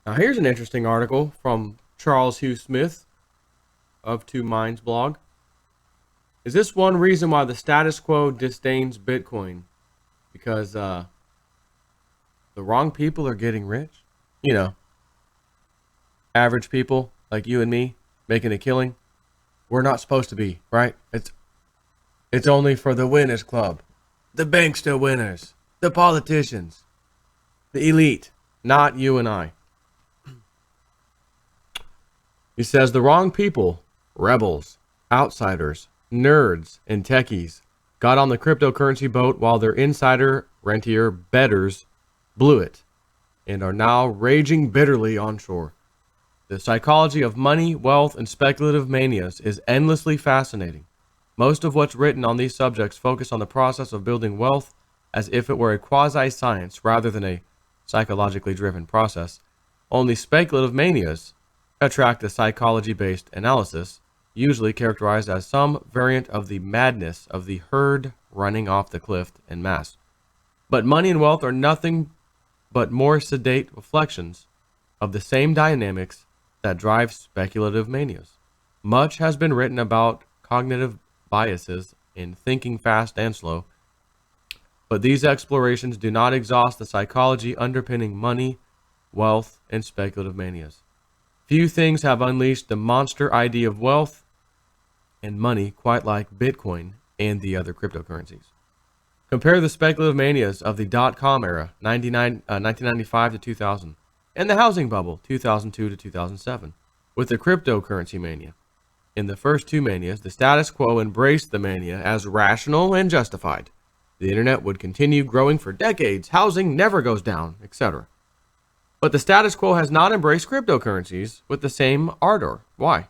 Now, here's an interesting article from Charles Hugh Smith of Two Minds blog. Is this one reason why the status quo disdains Bitcoin? Because the wrong people are getting rich? You know, average people like you and me making a killing. We're not supposed to be, right? It's only for the winners club, the bankster winners, the politicians, the elite, not you and I. He says the wrong people, rebels, outsiders, nerds, and techies got on the cryptocurrency boat while their insider, rentier, betters blew it and are now raging bitterly on shore. The psychology of money, wealth, and speculative manias is endlessly fascinating. Most of what's written on these subjects focus on the process of building wealth as if it were a quasi-science rather than a psychologically driven process. Only speculative manias attract a psychology-based analysis, usually characterized as some variant of the madness of the herd running off the cliff en masse. But money and wealth are nothing but more sedate reflections of the same dynamics that drive speculative manias. Much has been written about cognitive biases in thinking fast and slow, but these explorations do not exhaust the psychology underpinning money, wealth, and speculative manias. Few things have unleashed the monster idea of wealth and money quite like Bitcoin and the other cryptocurrencies. Compare the speculative manias of the dot-com era, 1995 to 2000, and the housing bubble, 2002 to 2007, with the cryptocurrency mania. In the first two manias, the status quo embraced the mania as rational and justified. The internet would continue growing for decades, housing never goes down, etc. But the status quo has not embraced cryptocurrencies with the same ardor. Why?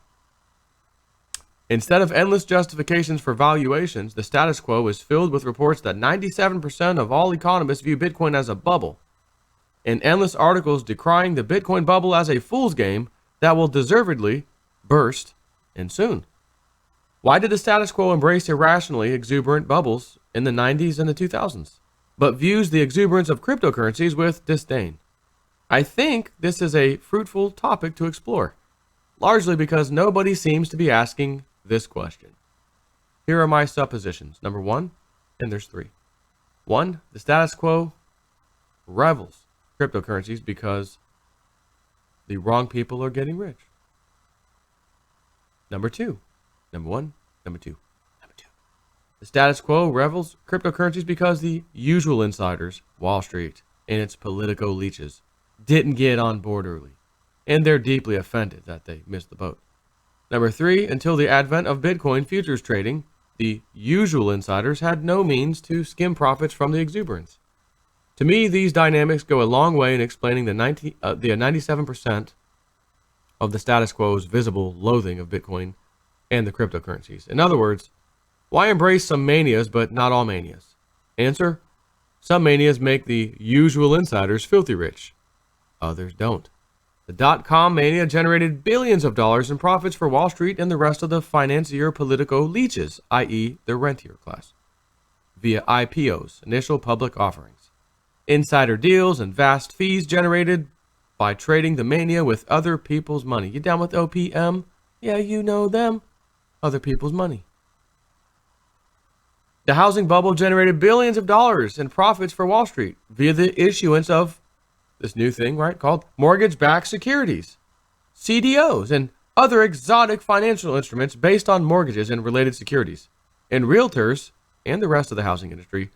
Instead of endless justifications for valuations, the status quo is filled with reports that 97% of all economists view Bitcoin as a bubble, and endless articles decrying the Bitcoin bubble as a fool's game that will deservedly burst, and soon. Why did the status quo embrace irrationally exuberant bubbles in the 90s and the 2000s, but views the exuberance of cryptocurrencies with disdain? I think this is a fruitful topic to explore, largely because nobody seems to be asking this question. Here are my suppositions. Number one, and there's three. One, the status quo revels cryptocurrencies because the wrong people are getting rich. Number two. Number one, number two, number two. The status quo revels cryptocurrencies because the usual insiders, Wall Street, and its politico leeches, didn't get on board early, and they're deeply offended that they missed the boat. Number three, until the advent of Bitcoin futures trading, the usual insiders had no means to skim profits from the exuberance. To me, these dynamics go a long way in explaining the 97% of the status quo's visible loathing of Bitcoin and the cryptocurrencies. In other words, why embrace some manias but not all manias? Answer, some manias make the usual insiders filthy rich. Others don't. The dot-com mania generated billions of dollars in profits for Wall Street and the rest of the financier politico leeches, i.e. the rentier class, via IPOs, initial public offerings, insider deals, and vast fees generated by trading the mania with other people's money. You down with OPM? Yeah, you know them. Other people's money. The housing bubble generated billions of dollars in profits for Wall Street via the issuance of this new thing, right, called mortgage-backed securities, CDOs, and other exotic financial instruments based on mortgages and related securities. And realtors and the rest of the housing industry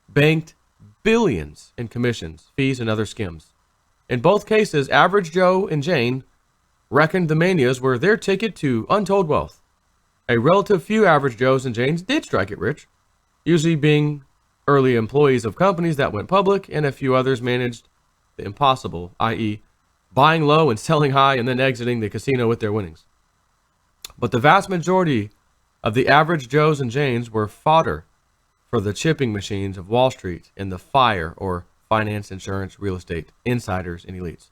banked billions in commissions, fees, and other skims. In both cases, average Joe and Jane reckoned the manias were their ticket to untold wealth. A relative few average Joes and Janes did strike it rich, usually being early employees of companies that went public, and a few others managed the impossible, i.e. buying low and selling high and then exiting the casino with their winnings. But the vast majority of the average Joes and Janes were fodder for the chipping machines of Wall Street and the FIRE, or finance, insurance, real estate, insiders, and elites.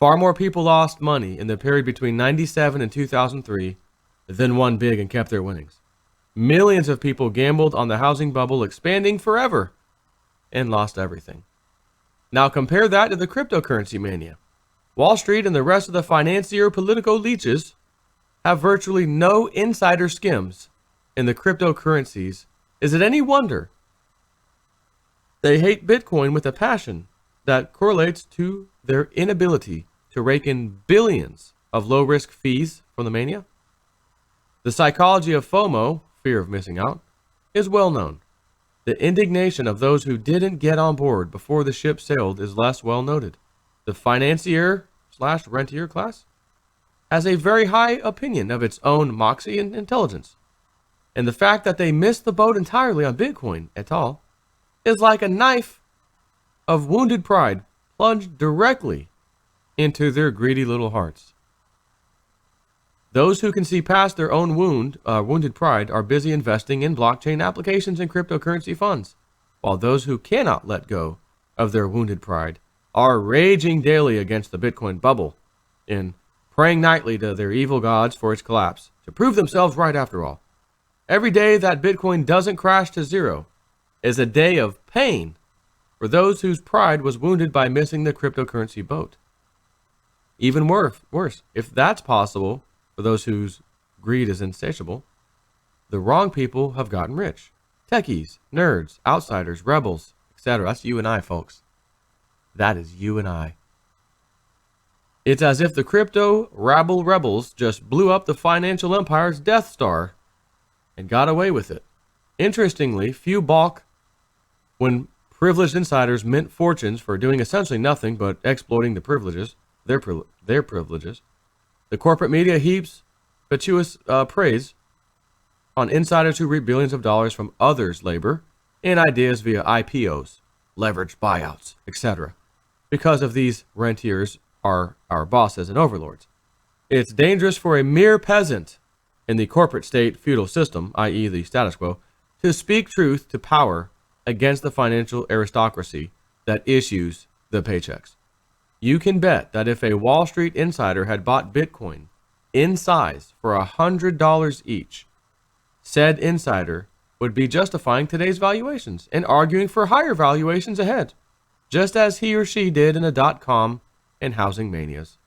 Far more people lost money in the period between 97 and 2003 than won big and kept their winnings. Millions of people gambled on the housing bubble expanding forever and lost everything. Now compare that to the cryptocurrency mania. Wall Street and the rest of the financier political leeches have virtually no insider skims in the cryptocurrencies. Is it any wonder they hate Bitcoin with a passion that correlates to their inability to rake in billions of low-risk fees from the mania? The psychology of FOMO, fear of missing out, is well known. The indignation of those who didn't get on board before the ship sailed is less well noted. The financier/rentier class has a very high opinion of its own moxie and intelligence. And the fact that they missed the boat entirely on Bitcoin at all is like a knife of wounded pride plunged directly into their greedy little hearts. Those who can see past their own wounded pride are busy investing in blockchain applications and cryptocurrency funds, while those who cannot let go of their wounded pride are raging daily against the Bitcoin bubble and praying nightly to their evil gods for its collapse, to prove themselves right after all. Every day that Bitcoin doesn't crash to zero is a day of pain for those whose pride was wounded by missing the cryptocurrency boat. Even worse, if that's possible for those whose greed is insatiable, the wrong people have gotten rich. Techies, nerds, outsiders, rebels, etc. That's you and I, folks. That is you and I. It's as if the crypto rabble rebels just blew up the financial empire's Death Star and got away with it. Interestingly, few balk when privileged insiders mint fortunes for doing essentially nothing but exploiting the privileges, their privileges. The corporate media heaps fatuous praise on insiders who reap billions of dollars from others' labor and ideas via IPOs, leveraged buyouts, etc. Because of these rentiers are our bosses and overlords. It's dangerous for a mere peasant in the corporate state feudal system, i.e. the status quo, to speak truth to power against the financial aristocracy that issues the paychecks. You can bet that if a Wall Street insider had bought Bitcoin in size for $100 each, said insider would be justifying today's valuations and arguing for higher valuations ahead, just as he or she did in the dot-com and housing manias.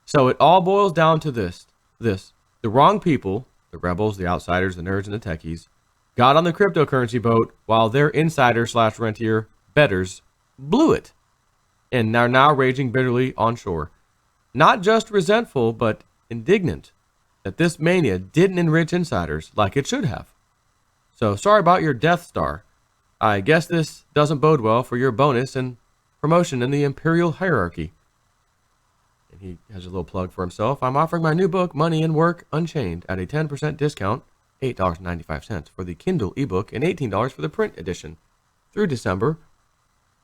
So it all boils down to this. The wrong people, the rebels, the outsiders, the nerds, and the techies, got on the cryptocurrency boat while their insider/rentier betters blew it and are now raging bitterly on shore. Not just resentful, but indignant that this mania didn't enrich insiders like it should have. So sorry about your Death Star. I guess this doesn't bode well for your bonus and promotion in the imperial hierarchy. And he has a little plug for himself. I'm offering my new book, Money and Work Unchained, at a 10% discount, $8.95 for the Kindle ebook and $18 for the print edition through December,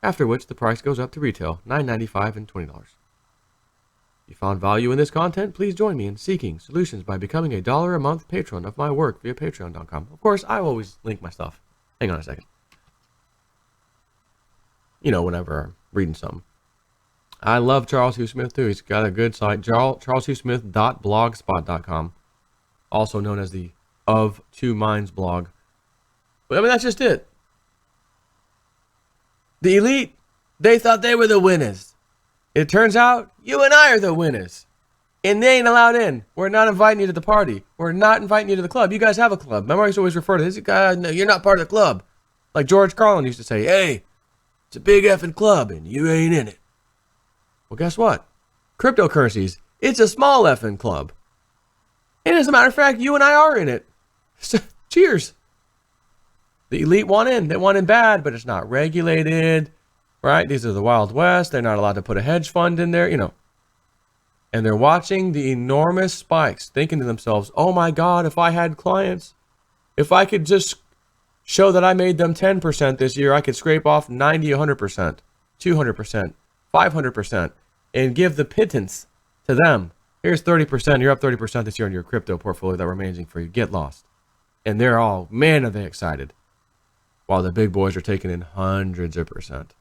after which the price goes up to retail, $9.95 and $20. If you found value in this content, please join me in seeking solutions by becoming a $1 a month patron of my work via patreon.com. Of course, I always link my stuff. Hang on a second. Whenever I'm reading something. I love Charles Hugh Smith too. He's got a good site, charleshughsmith.blogspot.com, also known as the Of Two Minds blog. But that's just it. The elite, they thought they were the winners. It turns out you and I are the winners. And they ain't allowed in. We're not inviting you to the party. We're not inviting you to the club. You guys have a club. Remember, I used to always refer to this guy, no, you're not part of the club. Like George Carlin used to say, hey, it's a big effing club and you ain't in it. Well, guess what? Cryptocurrencies, it's a small effing club. And as a matter of fact, you and I are in it. So, cheers. The elite want in. They want in bad, but it's not regulated, right? These are the Wild West. They're not allowed to put a hedge fund in there, And they're watching the enormous spikes, thinking to themselves, oh my God, if I had clients, if I could just show that I made them 10% this year, I could scrape off 90, 100%, 200%, 500%, and give the pittance to them. Here's 30%. You're up 30% this year in your crypto portfolio that we're managing for you. Get lost. And they're all, man, are they excited. While the big boys are taking in hundreds of percent.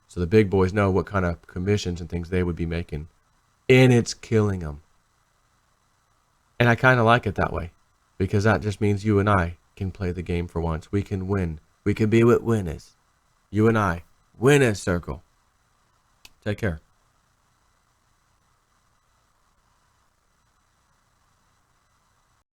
So the big boys know what kind of commissions and things they would be making. And it's killing them. And I kind of like it that way. Because that just means you and I can play the game for once. We can win. We can be with winners. You and I. Winners circle. Take care.